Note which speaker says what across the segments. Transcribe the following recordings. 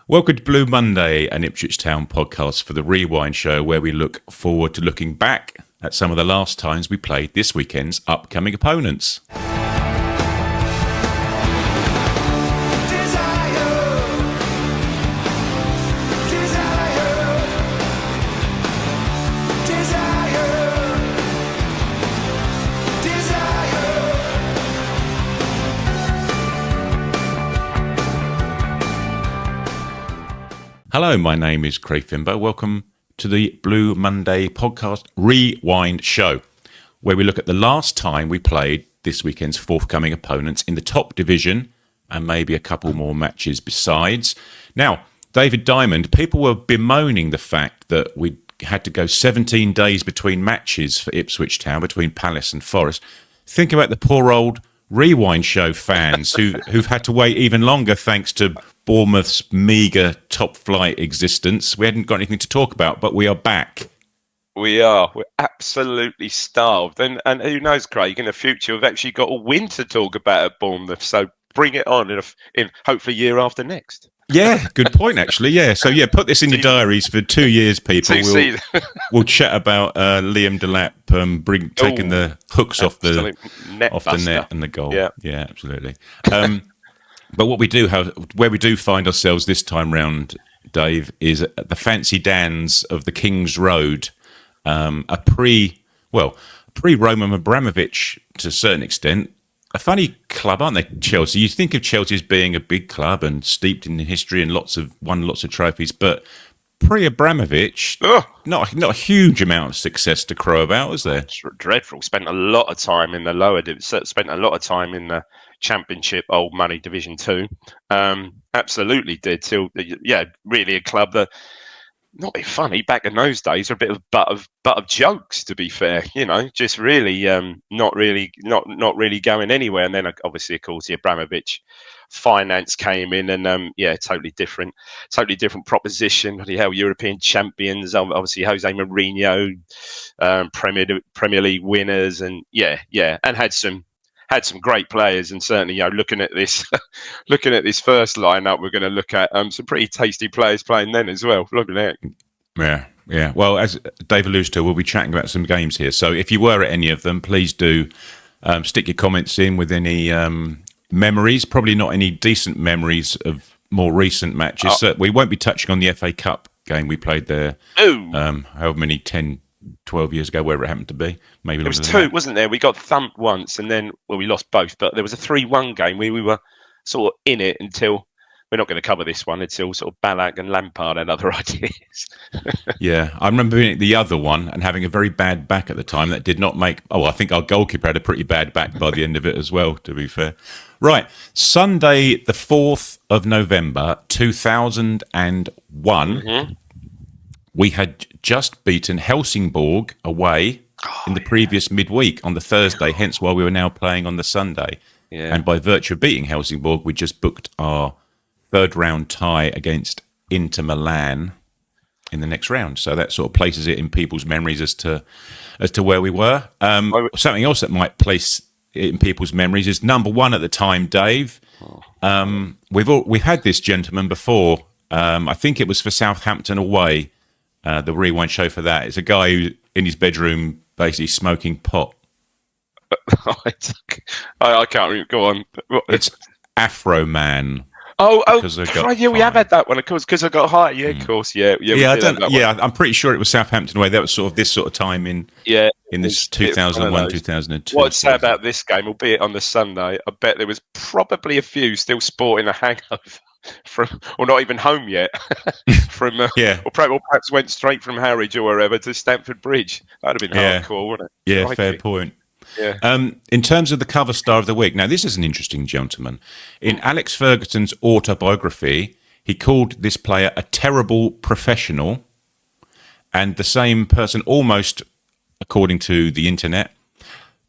Speaker 1: Welcome to Blue Monday, an Ipswich Town podcast for the Rewind Show, where we look forward to looking back at some of the last times we played this weekend's upcoming opponents. Hello, my name is Craig Fimbo. Welcome to the Blue Monday podcast Rewind Show, where we look at the last time we played this weekend's forthcoming opponents in the top division and maybe a couple more matches besides. Now, David Diamond, people were bemoaning the fact that we had to go 17 days between matches for Ipswich Town, between Palace and Forest. Think about the poor old Rewind Show fans who've had to wait even longer thanks to Bournemouth's meagre top-flight existence. We hadn't got anything to talk about, but we are back.
Speaker 2: We are. We're absolutely starved. And who knows, Craig, in the future we've actually got a win to talk about at Bournemouth. So bring it on in hopefully year after next.
Speaker 1: Yeah, good point, actually. Yeah, so put this in your diaries for 2 years, people. We'll chat about Liam Delap taking the hooks off the net and the goal. Yeah, absolutely. But what we do where we do find ourselves this time round, Dave, is at the fancy Dans of the King's Road, a pre-Roman Abramovich to a certain extent. A funny club, aren't they, Chelsea? You think of Chelsea as being a big club and steeped in history and won lots of trophies, but pre-Abramovich, not a huge amount of success to crow about, was there?
Speaker 2: It's dreadful. Spent a lot of time in the spent a lot of time in the Championship, old money Division 2. Absolutely did. Really a club that, not be funny, back in those days, are a bit of butt of jokes, to be fair. Just really not really going anywhere. And then obviously, of course, the Abramovich finance came in, and totally different proposition. Bloody hell, European champions, obviously Jose Mourinho, Premier League winners, and and had some great players, and certainly, looking at this first lineup, we're going to look at some pretty tasty players playing then as well. Look at that.
Speaker 1: Yeah. Well, as Dave alludes to, we'll be chatting about some games here. So if you were at any of them, please do stick your comments in with any memories. Probably not any decent memories of more recent matches. So we won't be touching on the FA Cup game we played there. However many 12 years ago, wherever it happened to be. Maybe
Speaker 2: there was two, wasn't there? We got thumped once, and then we lost both. But there was a 3-1 game where we were sort of in it until we're not going to cover this one until sort of Ballack and Lampard had other ideas.
Speaker 1: Yeah, I remember being at the other one and having a very bad back at the time. That did not make. I think our goalkeeper had a pretty bad back by the end of it as well. To be fair, right. Sunday, the 4th of November, 2001. Mm-hmm. We had just beaten Helsingborg away in the previous midweek on the Thursday, hence why we were now playing on the Sunday. Yeah. And by virtue of beating Helsingborg, we just booked our third round tie against Inter Milan in the next round. So that sort of places it in people's memories as to where we were. Something else that might place it in people's memories is number one at the time, Dave. We've had this gentleman before. I think it was for Southampton away. The Rewind Show for that. It's a guy who in his bedroom basically smoking pot.
Speaker 2: I can't remember. Go on.
Speaker 1: It's Afro Man.
Speaker 2: We have had that one, of course, because I got high. Yeah, of course. Yeah.
Speaker 1: I'm pretty sure it was Southampton away. That was sort of this sort of time in this 2001, 2002.
Speaker 2: What I'd say about this game, albeit on the Sunday, I bet there was probably a few still sporting a hangover. Or not even home yet, or perhaps went straight from Harwich or wherever to Stamford Bridge. That'd have been hardcore, wouldn't it?
Speaker 1: Yeah, fair point. Yeah. In terms of the cover star of the week, now this is an interesting gentleman. In Alex Ferguson's autobiography, he called this player a terrible professional, and the same person, almost according to the internet,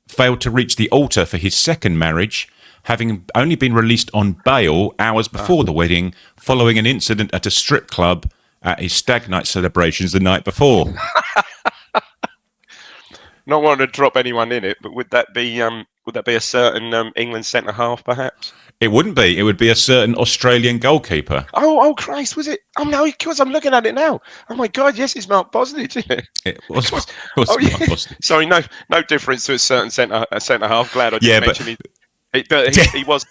Speaker 1: failed to reach the altar for his second marriage, having only been released on bail hours before the wedding, following an incident at a strip club at his stag night celebrations the night before.
Speaker 2: Not wanting to drop anyone in it, but would that be a certain England centre half, perhaps?
Speaker 1: It wouldn't be. It would be a certain Australian goalkeeper.
Speaker 2: Oh, Christ, was it? Oh, no, because I'm looking at it now. Oh, my God, yes, it's Mark Bosnich, isn't it?
Speaker 1: It was.
Speaker 2: Was,
Speaker 1: It was
Speaker 2: oh,
Speaker 1: Mark
Speaker 2: yeah.
Speaker 1: Bosnich.
Speaker 2: Sorry, no difference to a certain centre half. Glad I didn't mention it. But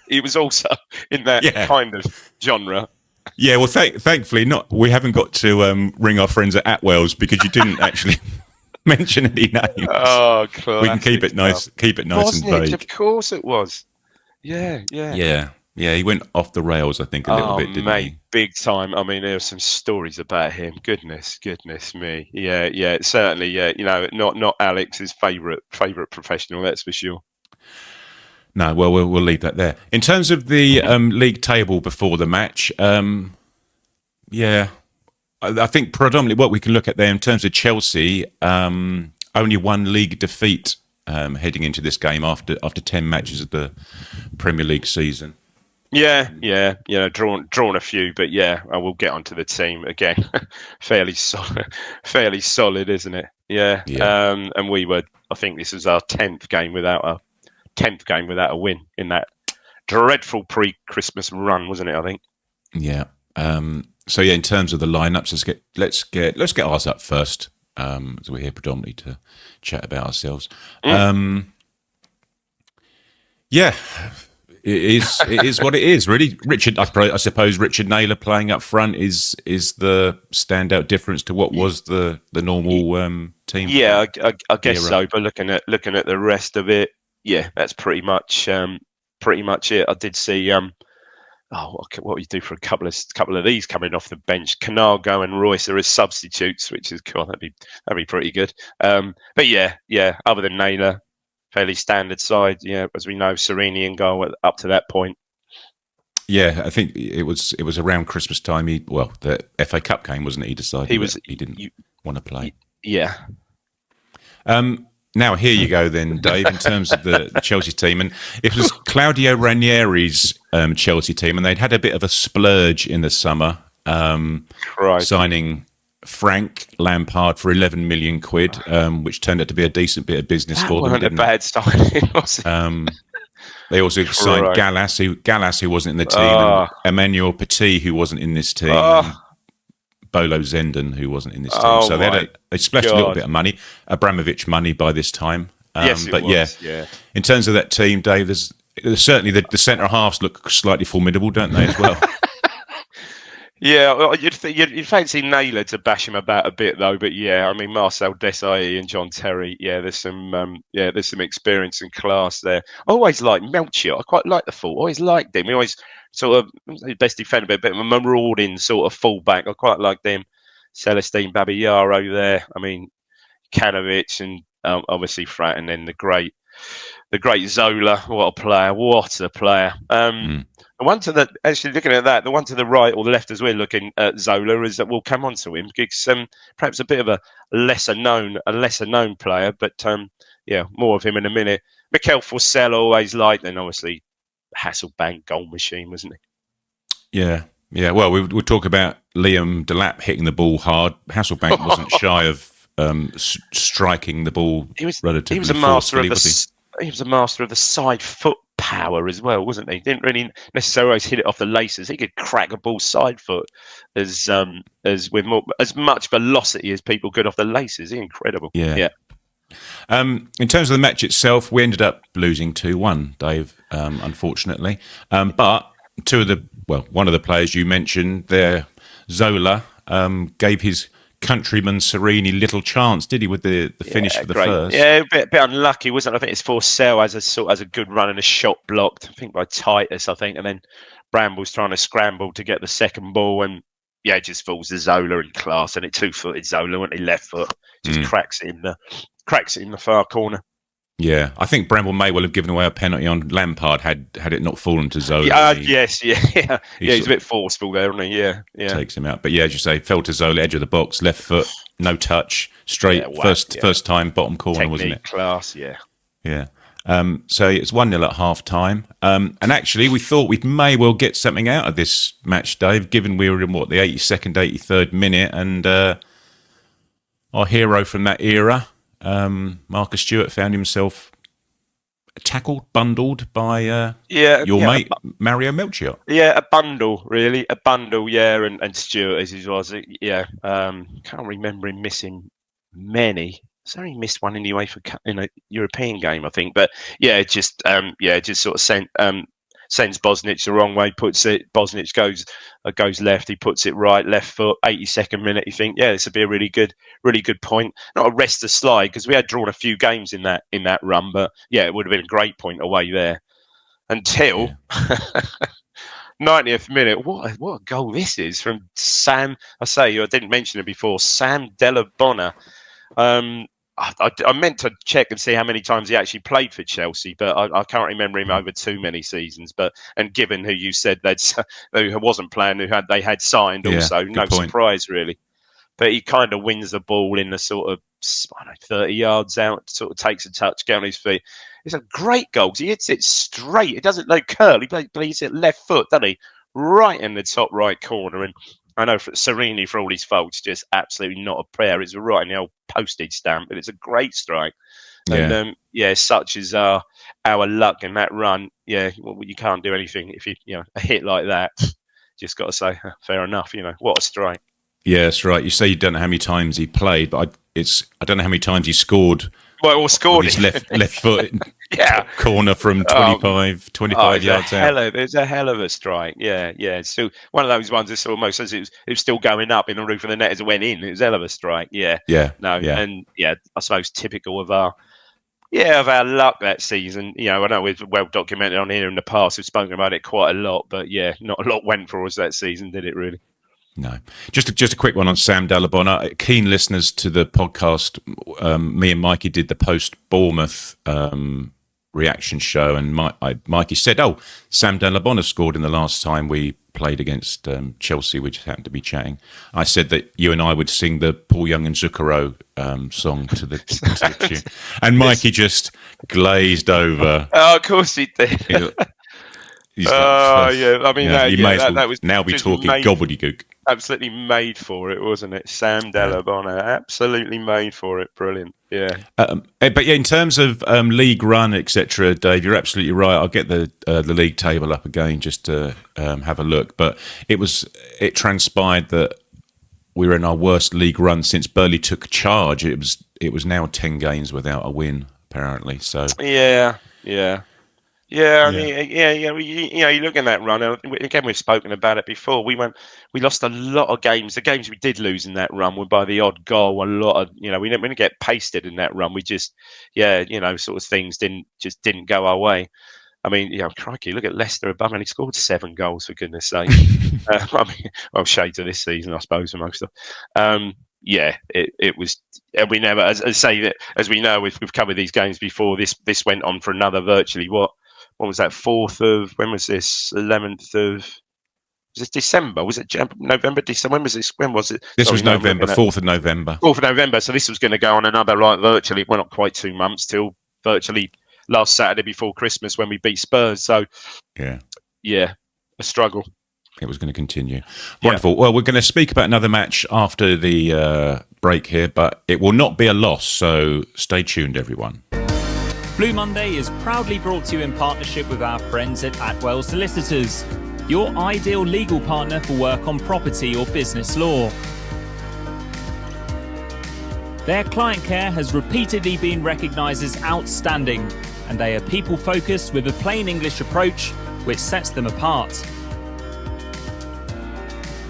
Speaker 2: he was also in that kind of genre.
Speaker 1: Yeah, well, thankfully, we haven't got to ring our friends at Atwell's because you didn't actually mention any names.
Speaker 2: Oh, classic.
Speaker 1: We can keep it nice. Keep it nice
Speaker 2: Bosnich,
Speaker 1: and vague.
Speaker 2: of course it was. Yeah.
Speaker 1: He went off the rails, I think, a little bit, didn't he?
Speaker 2: Big time. I mean, there are some stories about him. Goodness me. Yeah, certainly. Yeah, not Alex's favourite professional. That's for sure.
Speaker 1: No, well, we'll leave that there. In terms of the league table before the match, I think predominantly what we can look at there in terms of Chelsea, only one league defeat heading into this game after 10 matches of the Premier League season.
Speaker 2: Yeah, drawn a few, but I will get onto the team again. fairly solid, isn't it? Yeah. And we were. I think this was our 10th game without a win in that dreadful pre-Christmas run, wasn't it? I think.
Speaker 1: Yeah. So in terms of the lineups, let's get ours up first. So we're here predominantly to chat about ourselves. It is what it is, really. I suppose Richard Naylor playing up front is the standout difference to what was the normal team.
Speaker 2: Yeah, I guess so. But looking at the rest of it, that's pretty much it. I did see what would you do for a couple of these coming off the bench? Canago and Royce are as substitutes, which is cool. That'd be pretty good. But other than Naylor, fairly standard side. Yeah, as we know, Serini in goal up to that point.
Speaker 1: Yeah, I think it was around Christmas time. The FA Cup game, wasn't it? He decided he didn't want to play.
Speaker 2: Yeah.
Speaker 1: Now here you go then, Dave. In terms of the Chelsea team, and it was Claudio Ranieri's Chelsea team, and they'd had a bit of a splurge in the summer, signing Frank Lampard for 11 million quid, which turned out to be a decent bit of business for them.
Speaker 2: Wasn't a bad signing, was it?
Speaker 1: They also signed Gallas, who wasn't in the team, and Emmanuel Petit, who wasn't in this team, and Bolo Zenden, who wasn't in this team. So they splashed a little bit of money, Abramovich money by this time.
Speaker 2: Yes, it was.
Speaker 1: In terms of that team, Dave, there's certainly the centre halves look slightly formidable, don't they, as well?
Speaker 2: Yeah, you'd fancy Naylor to bash him about a bit though, but I mean Marcel Desailly and John Terry, there's some experience and class there. I always liked Melchior. I quite like the full. Always liked him. He always sort of best defender, but a bit of a marauding sort of fullback. I quite liked him. Celestine Babillaro there. I mean Kanovic and obviously Frat, and then the great Zola. What a player! The one to the actually looking at that, the one to the right or the left as we're looking at Zola is that we'll come on to him because perhaps a bit of a lesser known player, but more of him in a minute. Mikel Forsell always liked, and obviously Hasselbank goal machine, wasn't he?
Speaker 1: Yeah. Well, we'll talk about Liam Delap hitting the ball hard. Hasselbank wasn't shy of striking the ball relatively.
Speaker 2: He was a master of the side foot power as well, wasn't he? Didn't really necessarily always hit it off the laces. He could crack a ball side foot as with as much velocity as people could off the laces. Incredible. Yeah.
Speaker 1: In terms of the match itself, we ended up losing 2-1, Dave, unfortunately. But one of the players you mentioned there, Zola, gave his countryman Serini little chance, did he, with the finish for the first?
Speaker 2: Yeah, a bit unlucky, wasn't it? I think it's Forsell as a good run and a shot blocked, I think by Titus, and then Bramble's trying to scramble to get the second ball, and it just falls to Zola in class, and it 2-footed Zola, wasn't he? Left foot, just cracks it in the far corner.
Speaker 1: Yeah, I think Bramble may well have given away a penalty on Lampard had it not fallen to Zola.
Speaker 2: He's a bit forceful there, isn't he? Yeah.
Speaker 1: Takes him out. But as you say, fell to Zola, edge of the box, left foot, no touch, straight, first time, bottom corner,
Speaker 2: technique,
Speaker 1: wasn't it?
Speaker 2: Class,
Speaker 1: Yeah. So it's 1-0 at half time. And actually, we thought we may well get something out of this match, Dave, given we were in, the 82nd, 83rd minute, and our hero from that era, Marcus Stewart, found himself tackled, bundled by your mate Mario Melchior.
Speaker 2: Yeah, a bundle, really. A bundle, yeah, and Stuart as he was. Yeah, can't remember him missing many. He's only missed one anyway in a European game, I think. But yeah, just sort of sends Bosnich the wrong way, puts it. Bosnich goes left, he puts it right, left foot, 82nd minute. You think, yeah, this would be a really good point. Not a rest of slide because we had drawn a few games in that run, but yeah, it would have been a great point away there until. Yeah. 90th minute. What a goal this is from Sam. I didn't mention it before. Sam Della Bona. I meant to check and see how many times he actually played for Chelsea, but I can't remember him over too many seasons. And given who you said who wasn't playing, they had signed also, no point. Surprise really. But he kind of wins the ball in the sort of 30 yards out, sort of takes a touch, get on his feet. It's a great goal. He hits it straight. It doesn't curl. He plays it left foot, doesn't he? Right in the top right corner. And I know Serini, for all his faults, just absolutely not a prayer. It's right in the old postage stamp, but it's a great strike. And such is our luck in that run. Yeah, well, you can't do anything if a hit like that. Just got to say, fair enough. What a strike.
Speaker 1: Yeah, that's right. You say you don't know how many times he played, but I don't know how many times he scored.
Speaker 2: Well, or scored
Speaker 1: his left foot corner from 25 yards out.
Speaker 2: It's a hell of a strike. Yeah. It's still one of those ones that's almost as it was still going up in the roof of the net as it went in. It was a hell of a strike. Yeah. And I suppose typical of our luck that season. I know we've well documented on here in the past. We've spoken about it quite a lot, but not a lot went for us that season, did it really?
Speaker 1: No. Just a quick one on Sam Della Bona. Keen listeners to the podcast, me and Mikey did the post-Bournemouth reaction show, and Mikey said, Sam Della Bona scored in the last time we played against Chelsea, which happened to be chatting. I said that you and I would sing the Paul Young and Zucchero song to the tune. And Mikey just glazed over.
Speaker 2: Oh, of course he did. I mean, that was now be talking gobbledygook. Absolutely made for it, wasn't it? Sam Della Bona, absolutely made for it. Brilliant, yeah.
Speaker 1: But in terms of league run, etc., Dave, you're absolutely right. I'll get the league table up again just to have a look. But it transpired that we were in our worst league run since Burley took charge. It was now 10 games without a win, apparently. So
Speaker 2: yeah. I mean, you look in that run. Again, we've spoken about it before. We lost a lot of games. The games we did lose in that run were by the odd goal. A lot of, we didn't get pasted in that run. We just, sort of things didn't go our way. I mean, crikey, look at Leicester above, and he scored 7 goals, for goodness sake. I mean, shades of this season, I suppose, for most of them. It was. And we never, as we know, we've covered these games before. This went on for another virtually what was that? 4th of, when was this? 11th of, was it December? Was it November, December? When was this? When was it?
Speaker 1: This was November, 4th of November.
Speaker 2: 4th of November. So this was going to go on another, virtually, well, not quite 2 months, till virtually last Saturday before Christmas when we beat Spurs. So, a struggle.
Speaker 1: It was going to continue. Wonderful. Yeah. Well, we're going to speak about another match after the break here, but it will not be a loss. So stay tuned, everyone.
Speaker 3: Blue Monday is proudly brought to you in partnership with our friends at Atwell Solicitors, your ideal legal partner for work on property or business law. Their client care has repeatedly been recognised as outstanding, and they are people-focused with a plain English approach which sets them apart.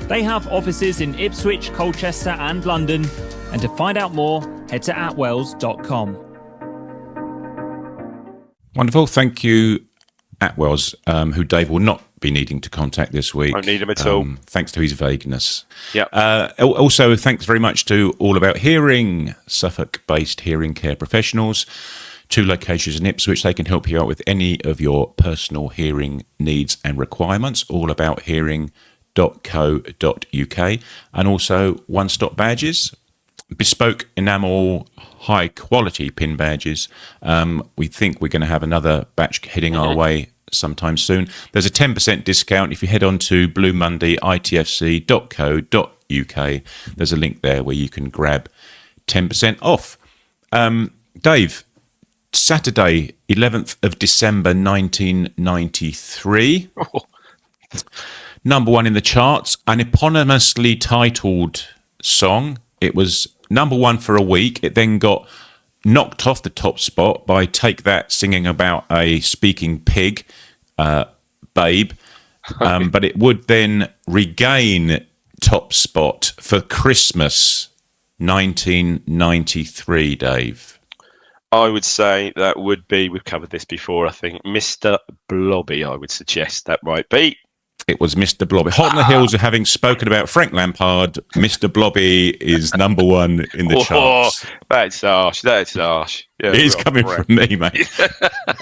Speaker 3: They have offices in Ipswich, Colchester and London, and to find out more, head to atwells.com.
Speaker 1: Wonderful. Thank you, Atwells, who Dave will not be needing to contact this week.
Speaker 2: Won't need him at all.
Speaker 1: Thanks to his vagueness.
Speaker 2: Yeah.
Speaker 1: Also, thanks very much to All About Hearing, Suffolk-based hearing care professionals. 2 locations in Ipswich. They can help you out with any of your personal hearing needs and requirements. allabouthearing.co.uk. And also One Stop Badges, bespoke enamel, high quality pin badges. We think we're going to have another batch heading our way sometime soon. There's a 10% discount if you head on to bluemonday.itfc.co.uk. There's a link there where you can grab 10% off. Dave, Saturday, 11th of December 1993. Number 1 in the charts, an eponymously titled song. It was number 1 for a week. It then got knocked off the top spot by Take That singing about a speaking pig, Babe. But it would then regain top spot for Christmas 1993, Dave.
Speaker 2: I would say that would be, we've covered this before, I think, Mr. Blobby, I would suggest that might be.
Speaker 1: It was Mr. Blobby. Hot on the heels of having spoken about Frank Lampard, Mr. Blobby is number 1 in the charts.
Speaker 2: That's harsh. That's harsh. Yeah,
Speaker 1: it is coming from me, mate.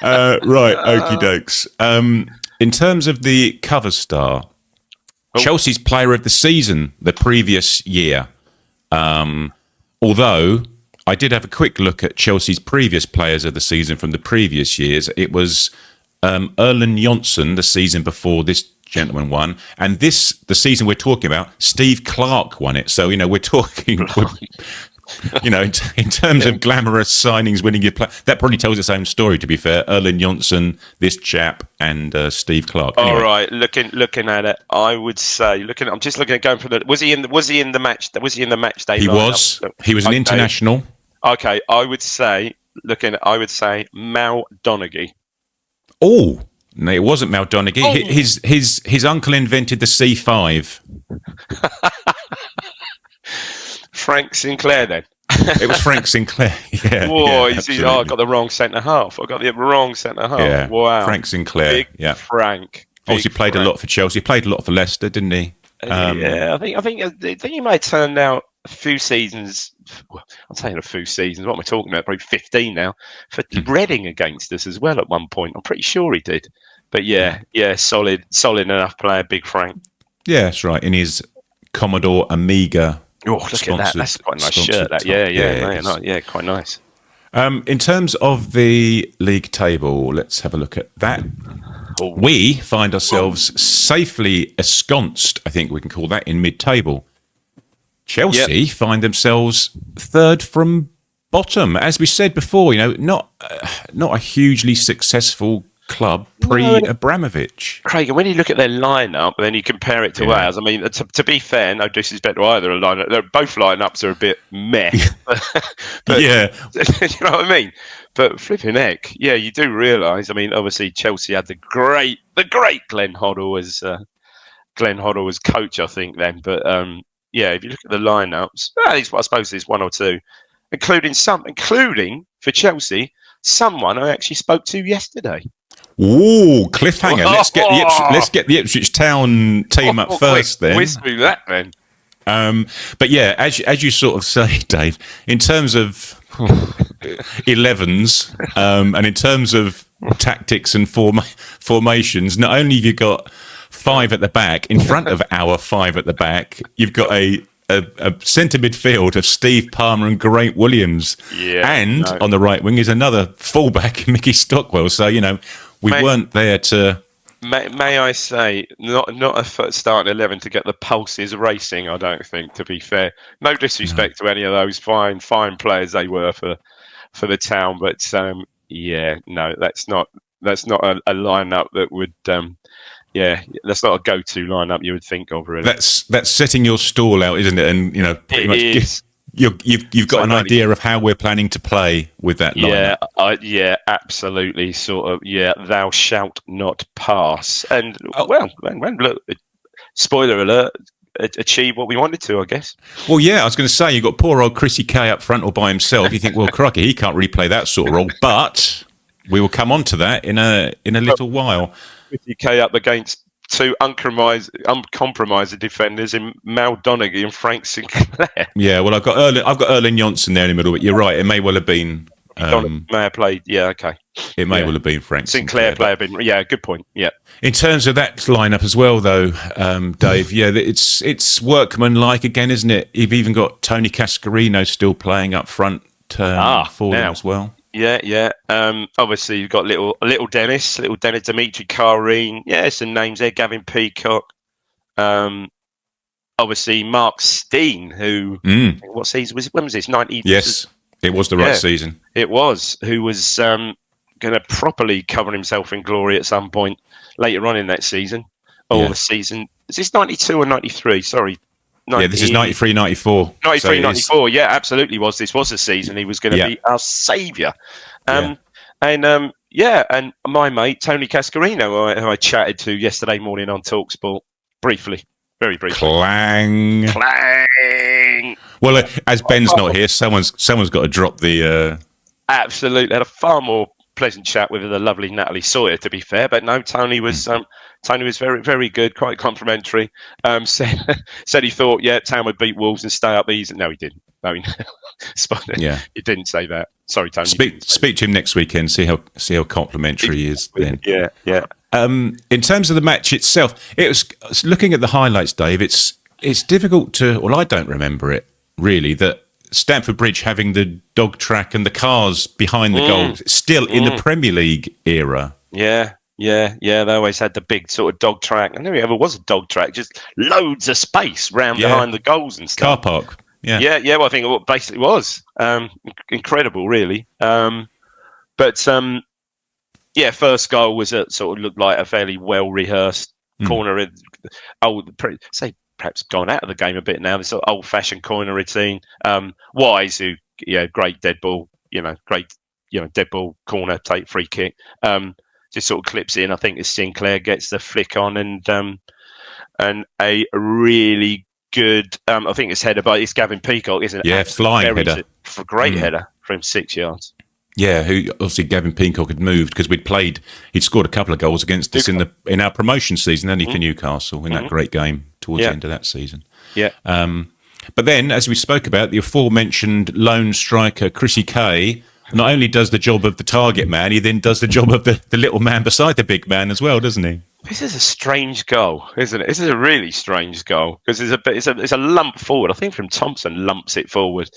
Speaker 1: Right, okie dokes. In terms of the cover star, Chelsea's player of the season the previous year. Although I did have a quick look at Chelsea's previous players of the season from the previous years. It was Erland Johnsen the season before this gentleman won, and the season we're talking about, Steve Clark won it. So we're talking, in terms of glamorous signings, winning your play, that probably tells its own story. To be fair, Erland Johnsen, this chap, and Steve Clark. Anyway.
Speaker 2: All right, looking at it, I would say I'm just looking at going for the. Was he in the match? Was he in the match day?
Speaker 1: He was. He was an international.
Speaker 2: Okay, I would say Mal Donaghy.
Speaker 1: Oh. No, it wasn't Mal Donaghy. Oh. His uncle invented the C5.
Speaker 2: Frank Sinclair, then.
Speaker 1: It was Frank Sinclair. Yeah.
Speaker 2: Whoa, I got the wrong centre half.
Speaker 1: Yeah.
Speaker 2: Wow.
Speaker 1: Frank Sinclair.
Speaker 2: Big Frank.
Speaker 1: Obviously played a lot for Chelsea. He played a lot for Leicester, didn't he?
Speaker 2: Yeah, I think he may have turned out a few seasons. Well, I'm saying a few seasons. What am I talking about? Probably 15 now for Reading against us as well at one point. I'm pretty sure he did. But yeah, solid enough player, Big Frank.
Speaker 1: Yeah, that's right. In his Commodore Amiga.
Speaker 2: Oh, look at that! That's quite a nice shirt. That, yeah, quite nice.
Speaker 1: In terms of the league table, let's have a look at that. We find ourselves safely ensconced, I think we can call that, in mid-table. Chelsea find themselves third from bottom. As we said before, not a hugely successful club pre-Abramovich.
Speaker 2: Craig, when you look at their lineup, then you compare it to ours. I mean, to be fair, no disrespect to either lineup, both lineups are a bit meh. but
Speaker 1: yeah,
Speaker 2: you know what I mean. But flipping heck, yeah, you do realise. I mean, obviously Chelsea had the great Glenn Hoddle as coach, I think. Then, but if you look at the lineups, I suppose there's one or two, including for Chelsea, someone I actually spoke to yesterday.
Speaker 1: Ooh, cliffhanger! Let's get the Ipswich Town team up first. Then
Speaker 2: whiz through that then.
Speaker 1: But yeah, as you sort of say, Dave, in terms of 11s, and in terms of tactics and formations, not only have you got 5 at the back in front of our 5 at the back, you've got a centre midfield of Steve Palmer and Grant Williams, on the right wing is another fullback, Mickey Stockwell. So we weren't there to.
Speaker 2: May I say, not a starting 11 to get the pulses racing. I don't think, to be fair. No disrespect to any of those fine players they were for the Town, but that's not a lineup that would. That's not a go-to lineup you would think of, really.
Speaker 1: That's setting your stall out, isn't it? And pretty much you've got an idea of how we're planning to play with that lineup.
Speaker 2: Absolutely. Sort of. Yeah, thou shalt not pass. And look, spoiler alert, achieve what we wanted to, I guess.
Speaker 1: Well, yeah, I was going to say, you've got poor old Chrissy K up front all by himself. You think, well, crikey, he can't really play that sort of role, but we will come on to that in a little while.
Speaker 2: Chrissy K up against two uncompromised defenders in Mal Donaghy and Frank Sinclair.
Speaker 1: Yeah, well, I've got Erland Johnsen there in the middle, but you're right, it may well have been.
Speaker 2: May have played. Yeah, okay.
Speaker 1: It may well have been Frank
Speaker 2: Sinclair. Good point. Yeah.
Speaker 1: In terms of that lineup as well, though, Dave. Yeah, it's workmanlike again, isn't it? You've even got Tony Cascarino still playing up front for them as well.
Speaker 2: Yeah. Obviously, you've got little Dennis, Dimitri Karine. Yeah, some names there. Gavin Peacock. Obviously, Mark Steen, who when was this? 90.
Speaker 1: Yes. It was the right season.
Speaker 2: It was. Who was going to properly cover himself in glory at some point later on in that season. Or the season. Is this 92 or 93? Sorry.
Speaker 1: This is 93, 94.
Speaker 2: 93, 94. Yeah, absolutely was. This was the season he was going to be our saviour. And my mate, Tony Cascarino, who I chatted to yesterday morning on TalkSport, briefly. Very briefly.
Speaker 1: Clang. Well, as Ben's not here, someone's got to drop the...
Speaker 2: Absolutely. Had a far more pleasant chat with the lovely Natalie Sawyer, to be fair. But no, Tony was very, very good, quite complimentary. Said he thought, Town would beat Wolves and stay up easy. No, he didn't. No, he didn't say that. Sorry, Tony.
Speaker 1: Speak to him next weekend. See how complimentary he is then.
Speaker 2: Yeah.
Speaker 1: In terms of the match itself, it was looking at the highlights, Dave. It's difficult to. Well, I don't remember it really. That Stamford Bridge having the dog track and the cars behind the goal still in the Premier League era.
Speaker 2: Yeah. They always had the big sort of dog track. I never ever was a dog track. Just loads of space round behind the goals and stuff.
Speaker 1: Car park. Yeah.
Speaker 2: Well, I think it basically was incredible, really. First goal was sort of looked like a fairly well rehearsed corner. Perhaps gone out of the game a bit now. This sort of old fashioned corner routine. Wise, who great dead ball, dead ball corner take free kick. Just sort of clips in. I think as Sinclair gets the flick on and a really good. I think it's header by it's Gavin Peacock, isn't it?
Speaker 1: Yeah, flying header.
Speaker 2: A great header from 6 yards.
Speaker 1: Yeah, who obviously Gavin Peacock had moved because he'd scored a couple of goals against us in our promotion season, hadn't he, for Newcastle in that great game towards the end of that season.
Speaker 2: Yeah.
Speaker 1: But then, as we spoke about, the aforementioned lone striker Chrissy Kay not only does the job of the target man, he then does the job of the little man beside the big man as well, doesn't he?
Speaker 2: This is a strange goal, isn't it? This is a really strange goal because it's a lump forward. I think from Thompson lumps it forward,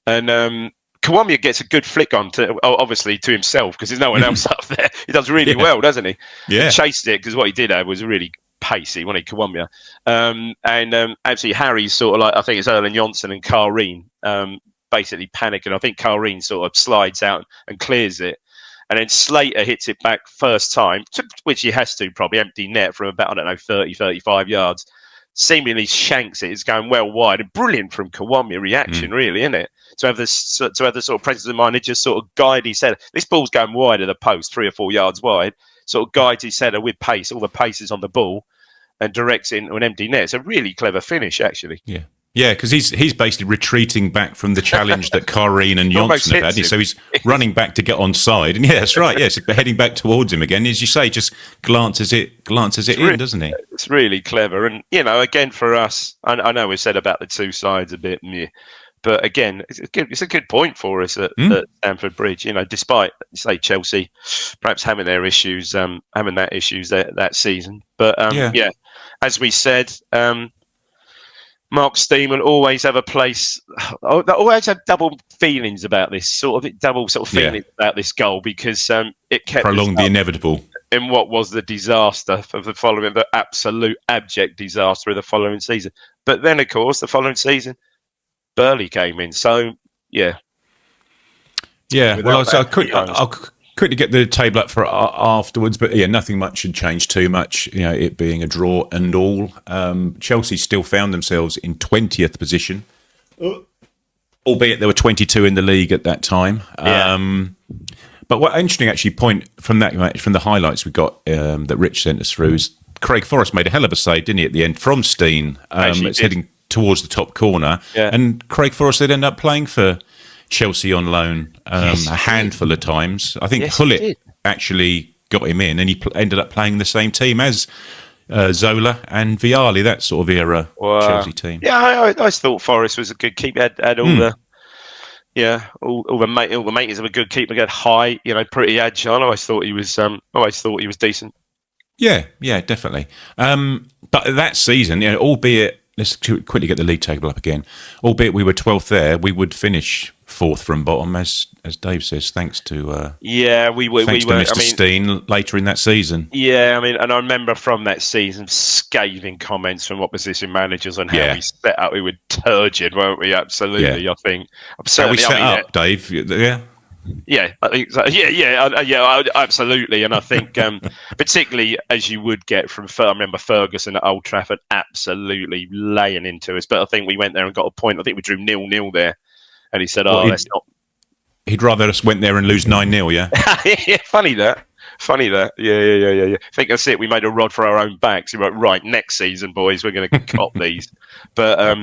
Speaker 2: and Kiwamia gets a good flick on obviously to himself because there's no one else up there. He does really well, doesn't he?
Speaker 1: Yeah,
Speaker 2: he chased it because what he did have was really pacey, wasn't he, Kiwamia? Actually Harry's sort of like I think it's Erlen Johnson and Kareen basically panic, and I think Kareen sort of slides out and clears it. And then Slater hits it back first time, which he has to probably empty net from about, 30, 35 yards. Seemingly shanks it. It's going well wide. And brilliant from Kiwamia reaction, really, isn't it? To have the sort of presence of mind, it just sort of guide his header. This ball's going wide of the post, 3 or 4 yards wide. Sort of guides his header with pace. All the pace is on the ball and directs it into an empty net. It's a really clever finish, actually.
Speaker 1: Yeah. Yeah, because he's basically retreating back from the challenge that Kareen and Johnson have had. So he's running back to get on side. And that's right. Yes, heading back towards him again. As you say, just glances it in, doesn't he?
Speaker 2: It's really clever. And, again, for us, I know we said about the two sides a bit, but again, it's a good point for us at Stamford Bridge. Despite, say, Chelsea perhaps having their issues, that season. But, as we said... Mark Stein will always have a place. They always have double feelings about this feelings about this goal because it kept
Speaker 1: prolonged the inevitable
Speaker 2: in what was the disaster of the absolute abject disaster of the following season. But then, of course, the following season, Burley came in. So yeah.
Speaker 1: Well, I'll quickly get the table up for afterwards, but nothing much had changed too much. It being a draw and all. Chelsea still found themselves in 20th position, albeit there were 22 in the league at that time. But what interesting actually point from that match, from the highlights we got that Rich sent us through, is Craig Forrest made a hell of a save, didn't he, at the end from Steen? It's heading towards the top corner, and Craig Forrest did end up playing for Chelsea on loan a handful of times. I think Hullett actually got him in, and he ended up playing the same team as Zola and Vialli, that sort of era Chelsea team. Yeah,
Speaker 2: I thought Forrest was a good keeper. Had all the makings of a good keeper. Got high, pretty agile. I always thought he was decent.
Speaker 1: Yeah, definitely. But that season, albeit let's quickly get the league table up again. Albeit we were 12th there, we would finish 4th from bottom, as Dave says, thanks to
Speaker 2: we were.
Speaker 1: Mr. Steen later in that season.
Speaker 2: Yeah, I mean, and I remember from that season scathing comments from opposition managers on how we set up. We were turgid, weren't we? Absolutely, I think.
Speaker 1: How we set up, Dave? Yeah.
Speaker 2: Yeah, I think so. Yeah, absolutely. And I think, particularly as you would get from, I remember Ferguson at Old Trafford absolutely laying into us. But I think we went there and got a point. I think we drew 0-0 there, and he said, that's not.
Speaker 1: He'd rather us went there and lose 9-0, yeah.
Speaker 2: Yeah, funny that. Yeah. I think that's it. We made a rod for our own backs. He wrote, right, next season, boys, we're going to cop these. But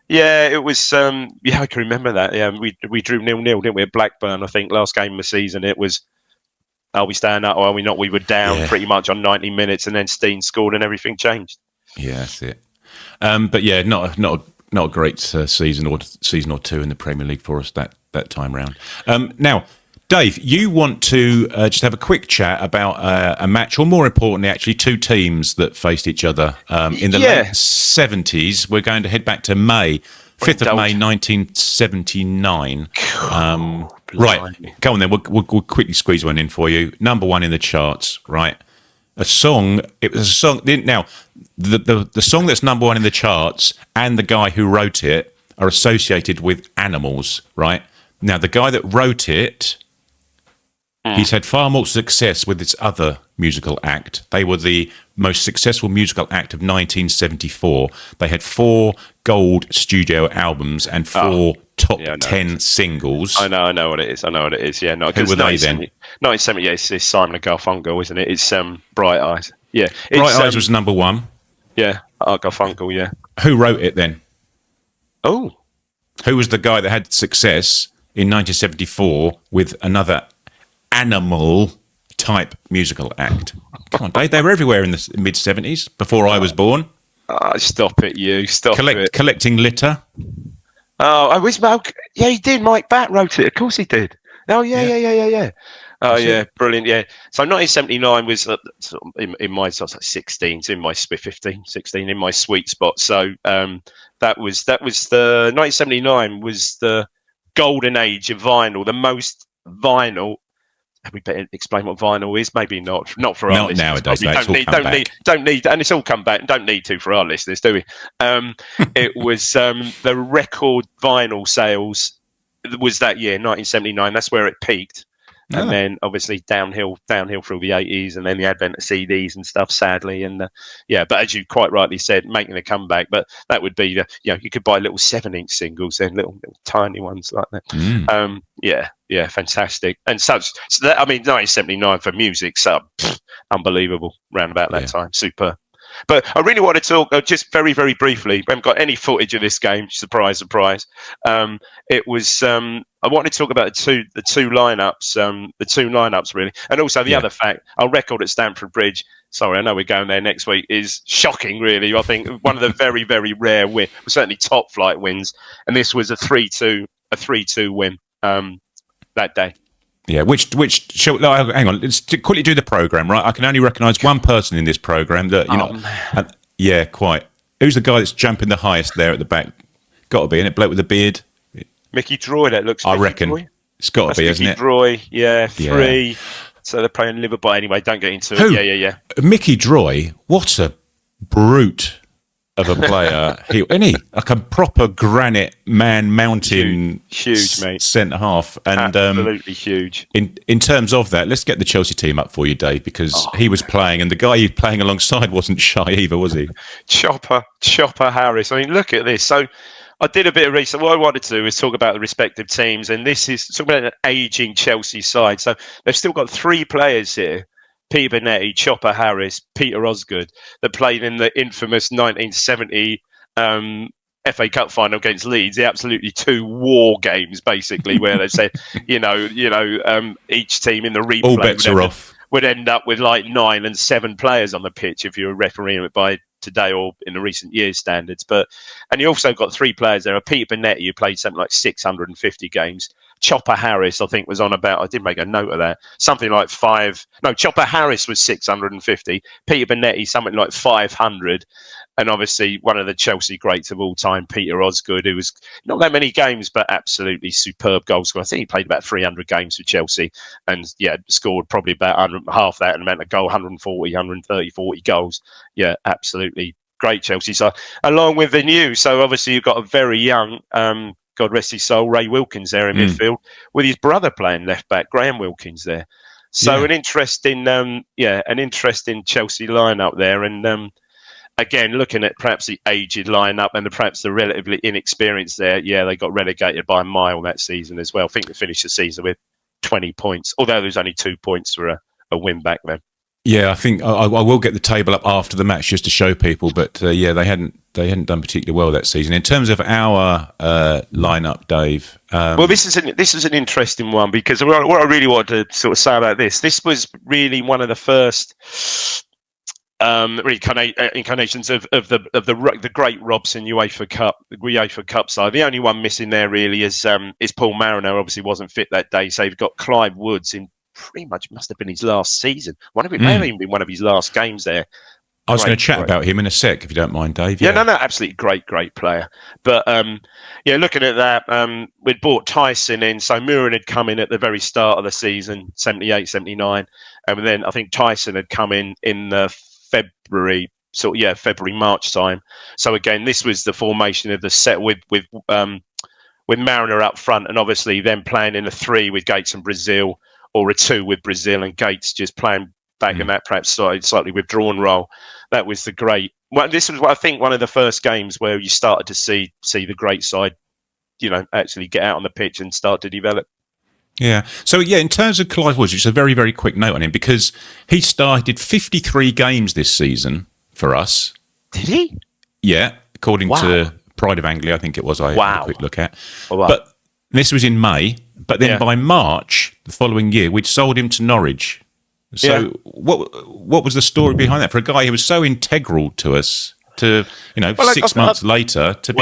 Speaker 2: yeah, it was. I can remember that. Yeah, we drew 0-0, didn't we? At Blackburn, I think, last game of the season. It was, are we staying up or are we not? We were down pretty much on 90 minutes, and then Steen scored, and everything changed.
Speaker 1: Yeah, that's it. But yeah, not a great season or two in the Premier League for us that time round. Now, Dave, you want to just have a quick chat about a match, or more importantly, actually, two teams that faced each other in the late 70s. We're going to head back to May, 5th of May, 1979. Right, go on then. We'll quickly squeeze one in for you. Number one in the charts, right? It was a song. Now, the song that's number one in the charts and the guy who wrote it are associated with animals, right? Now, the guy that wrote it, he's had far more success with this other musical act. They were the most successful musical act of 1974. They had 4 gold studio albums and 4 top 10 singles.
Speaker 2: I know what it is. Yeah, no.
Speaker 1: Who were they then?
Speaker 2: 1970. Yeah, it's Simon and Garfunkel, isn't it? It's Bright Eyes. Yeah,
Speaker 1: Bright Eyes was number one.
Speaker 2: Yeah, Garfunkel. Yeah.
Speaker 1: Who wrote it then?
Speaker 2: Oh,
Speaker 1: who was the guy that had success in 1974 with another animal type musical act? Come on, Dave, they were everywhere in the mid 70s before I was born.
Speaker 2: Stop it, you. Stop it.
Speaker 1: Collecting litter.
Speaker 2: Oh, I was Malcolm. Yeah, he did. Mike Batt wrote it. Of course he did. Oh, yeah. Oh, yeah, brilliant. Yeah. So 1979 was in my, so I was like 16, in my 15, 16, in my sweet spot. So that was the 1979 was the golden age of vinyl, the most vinyl. We better explain what vinyl is. Maybe not for our listeners.
Speaker 1: Nowadays.
Speaker 2: Don't need, and it's all come back. Don't need to for our listeners, do we? It was the record vinyl sales was that year, 1979. That's where it peaked. And then obviously downhill through the 80s, and then the advent of CDs and stuff, sadly. And but as you quite rightly said, making a comeback. But that would be you could buy little 7-inch singles, then little tiny ones like that. Yeah, fantastic. And so that, 1979 for music, unbelievable. Round about that time, super. But I really want to talk just very, very briefly. We haven't got any footage of this game. Surprise, surprise. It was. I want to talk about the two lineups really, and also the other fact. Our record at Stamford Bridge. Sorry, I know we're going there next week. Is shocking, really. I think one of the very, very rare certainly top flight wins, and this was a 3-2 win that day.
Speaker 1: Yeah, which hang on, let's quickly do the programme, right? I can only recognise one person in this programme that, yeah, quite. Who's the guy that's jumping the highest there at the back? Got to be, isn't it? Bloke with the beard?
Speaker 2: Mickey Droy, that looks
Speaker 1: I reckon. Droy. It's got to be,
Speaker 2: Mickey
Speaker 1: isn't it?
Speaker 2: Droy, 3. Yeah. So they're playing Liverpool. Anyway, don't get into it. Yeah.
Speaker 1: Mickey Droy, what a brute of a player. Isn't he? Like a proper granite man mountain,
Speaker 2: huge mate,
Speaker 1: centre half, and
Speaker 2: absolutely huge.
Speaker 1: In terms of that, let's get the Chelsea team up for you, Dave, because he was playing, and the guy he was playing alongside wasn't shy either, was he?
Speaker 2: Chopper Harris. I mean, look at this. So I did a bit of research. What I wanted to do is talk about the respective teams, and this is talking about an ageing Chelsea side. So they've still got 3 players here. Peter Bonetti, Chopper Harris, Peter Osgood, that played in the infamous 1970 FA Cup final against Leeds. The absolutely 2 war games, basically, where they said, each team in the replay
Speaker 1: all bets are off.
Speaker 2: Would end up with like 9 and 7 players on the pitch if you were refereeing it by today or in the recent years standards. And you also got 3 players there. Peter Bonetti, who played something like 650 games. Chopper Harris, I think, was on about, I did make a note of that, something like Chopper Harris was 650, Peter Bonetti, something like 500. And obviously, one of the Chelsea greats of all time, Peter Osgood, who was not that many games, but absolutely superb goal scorer. I think he played about 300 games for Chelsea and, scored probably about half that amount of goal, 140, 130, 40 goals. Yeah, absolutely great Chelsea. So, along with the new, so obviously you've got a very young, God rest his soul, Ray Wilkins there in midfield, with his brother playing left back, Graham Wilkins there. So an interesting Chelsea lineup there, and again, looking at perhaps the aged lineup and perhaps the relatively inexperienced there, they got relegated by a mile that season as well. I think they finished the season with 20 points, although there's only 2 points for a win back then.
Speaker 1: Yeah, I think I will get the table up after the match just to show people, but they hadn't done particularly well that season. In terms of our lineup, Dave.
Speaker 2: Well, this is an interesting one, because what I really wanted to sort of say about this was really one of the first incarnations of the great Robson UEFA Cup side. The only one missing there really is Paul Mariner. Obviously wasn't fit that day, so you've got Clive Woods in pretty much must have been his last season. May have even been one of his last games there.
Speaker 1: I was going to chat about him in a sec, if you don't mind, Dave.
Speaker 2: No, absolutely great player. But looking at that, we'd bought Tyson in, so Murin had come in at the very start of the season, 78, 79, and then I think Tyson had come in the February, March time. So again, this was the formation of the set with Mariner up front, and obviously then playing in a 3 with Gates and Brazil, or a 2 with Brazil and Gates just playing back in that perhaps slightly withdrawn role. That was the great. Well, this was, I think, one of the first games where you started to see the great side, actually get out on the pitch and start to develop.
Speaker 1: Yeah. So, in terms of Clive Woods, just a very, very quick note on him, because he started 53 games this season for us.
Speaker 2: Did he?
Speaker 1: Yeah, according to Pride of Anglia, I think it was. I had a quick look at.
Speaker 2: Oh, wow.
Speaker 1: But this was in May. But then by March the following year, we'd sold him to Norwich. So what was the story behind that for a guy who was so integral to us? To 6 months later to be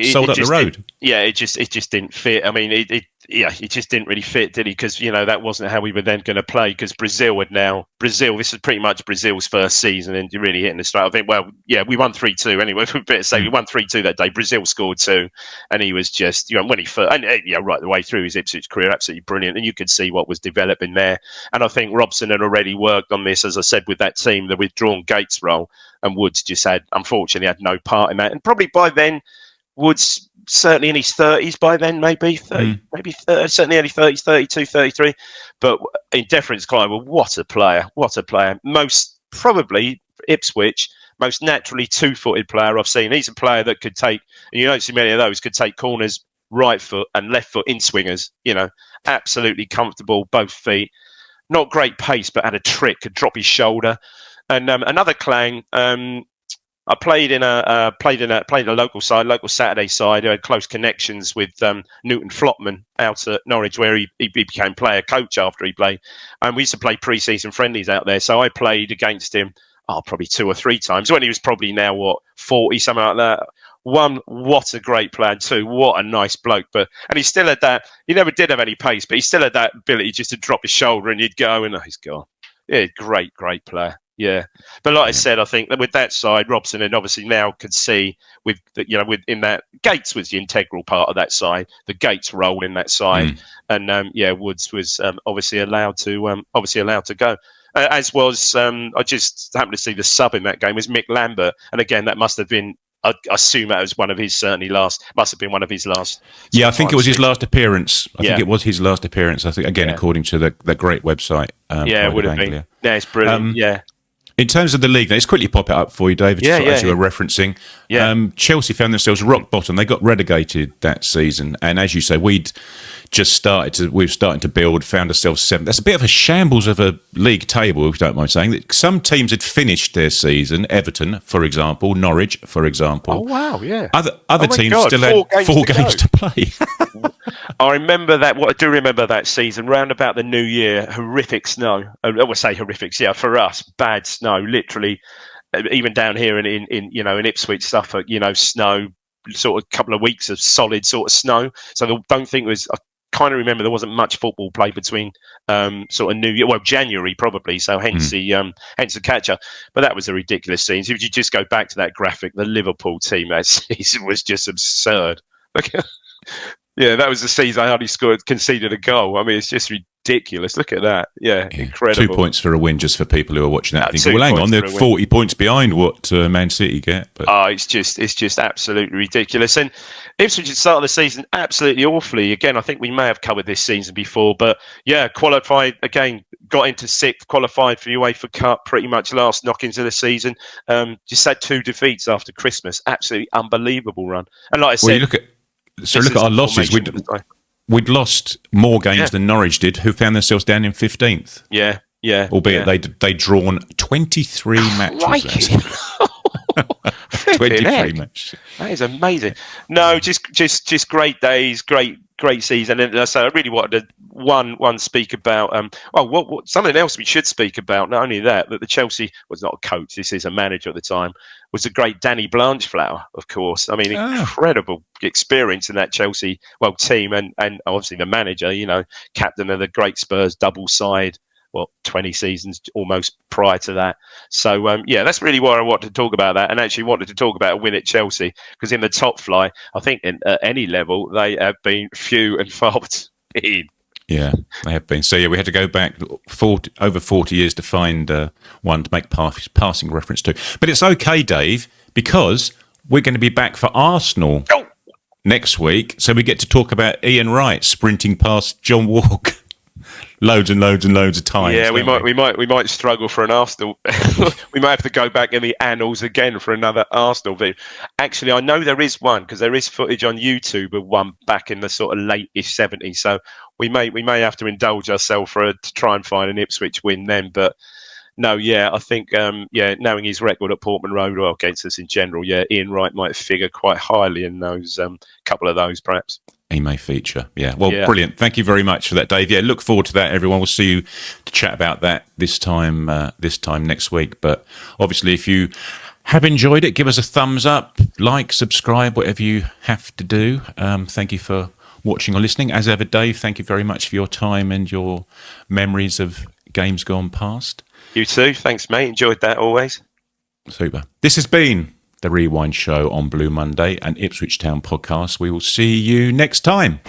Speaker 1: sold up the road.
Speaker 2: It just didn't fit. I mean, it just didn't really fit, did he? Because that wasn't how we were then going to play. Because Brazil, this is pretty much Brazil's first season, and you're really hitting the straight. I think, we won 3-2 anyway. We better say we won 3-2 that day. Brazil scored 2, and he was just when he first right the way through his Ipswich career, absolutely brilliant. And you could see what was developing there. And I think Robson had already worked on this, as I said, with that team, the withdrawn Gates role. And Woods just unfortunately had no part in that. And probably by then, Woods certainly in his 30s by then, maybe 30, certainly early 30s, 32, 33. But in deference, Clive, what a player. Most probably Ipswich, most naturally 2-footed player I've seen. He's a player that could take, and you don't see many of those, could take corners right foot and left foot in swingers, absolutely comfortable, both feet. Not great pace, but had a trick, could drop his shoulder. And another clang. I played in a local Saturday side. I had close connections with Newton Flopman out at Norwich, where he became player coach after he played. And we used to play pre-season friendlies out there. So I played against him probably 2 or 3 times when he was probably now 40, something like that. 1, what a great player. 2, what a nice bloke. And he still had that. He never did have any pace, but he still had that ability just to drop his shoulder and you'd go and he's gone. Yeah, great player. Yeah, but like I said, I think that with that side, Robson and obviously now could see in that Gates was the integral part of that side, the Gates role in that side, and Woods was obviously allowed to go. As was I just happened to see the sub in that game was Mick Lambert, and again that must have been. I assume that was one of his must have been one of his last.
Speaker 1: Yeah, I think it was his last appearance. I think it was his last appearance. I think again, according to the great website.
Speaker 2: It would have been. Yeah, it's brilliant.
Speaker 1: In terms of the league, let's quickly pop it up for you, David, as you were referencing. Chelsea found themselves rock bottom. They got relegated that season. And as you say, we've started to build, found ourselves 7th. That's a bit of a shambles of a league table, if you don't mind saying. That some teams had finished their season, Everton, for example, Norwich, for example.
Speaker 2: Oh, wow, yeah.
Speaker 1: Other teams still had 4 games to play.
Speaker 2: I remember that. I do remember that season, round about the New Year, horrific snow. I would say horrific, for us, bad snow, literally. Even down here in Ipswich, Suffolk, snow, sort of couple of weeks of solid sort of snow. So I don't think it was. I kind of remember there wasn't much football played between sort of New Year, well, January probably, so hence the catch-up. But that was a ridiculous scene. So if you just go back to that graphic, the Liverpool team that season was just absurd. Yeah, that was the season I hardly conceded a goal. I mean, it's just ridiculous. Look at that. Yeah, incredible.
Speaker 1: 2 points for a win just for people who are watching that.
Speaker 2: No,
Speaker 1: Well, hang on, they're 40 points behind what Man City get. But
Speaker 2: it's just absolutely ridiculous. And Ipswich at the start of the season, absolutely awfully. Again, I think we may have covered this season before, but yeah, qualified again, got into 6th, qualified for UEFA Cup, pretty much last knock into the season. Just had 2 defeats after Christmas. Absolutely unbelievable run. And like I said,
Speaker 1: look at our losses. We'd lost more games than Norwich did, who found themselves down in 15th.
Speaker 2: Yeah.
Speaker 1: Albeit they'd drawn 23 matches. 23 matches.
Speaker 2: That is amazing. No, just great days, great season. And so I really wanted to speak about what something else we should speak about. Not only that the Chelsea was not a coach, this is a manager at the time, was the great Danny Blanchflower, of course. I mean, incredible experience in that Chelsea team, and obviously the manager, captain of the great Spurs double side. 20 seasons almost prior to that. So, that's really why I wanted to talk about that, and actually wanted to talk about a win at Chelsea, because in the top flight, I think at any level, they have been few and far between.
Speaker 1: Yeah, they have been. So, we had to go back over 40 years to find one to make passing reference to. But it's okay, Dave, because we're going to be back for Arsenal next week. So we get to talk about Ian Wright sprinting past John Walker. Loads and loads and loads of times.
Speaker 2: Yeah, we might struggle for an Arsenal. We might have to go back in the annals again for another Arsenal video. Actually, I know there is one, because there is footage on YouTube of one back in the sort of late-ish 70s. So we may have to indulge ourselves to try and find an Ipswich win then. But no, I think knowing his record at Portman Road, or against us in general, Ian Wright might figure quite highly in those couple of those, perhaps.
Speaker 1: He may feature. Brilliant. Thank you very much for that, Dave. Look forward to that, everyone. We'll see you to chat about that this time next week. But obviously, if you have enjoyed it, give us a thumbs up, like, subscribe, whatever you have to do. Thank you for watching or listening. As ever, Dave, thank you very much for your time and your memories of games gone past.
Speaker 2: You too. Thanks, mate. Enjoyed that always.
Speaker 1: Super. This has been The Rewind Show on Blue Monday, an Ipswich Town podcast. We will see you next time.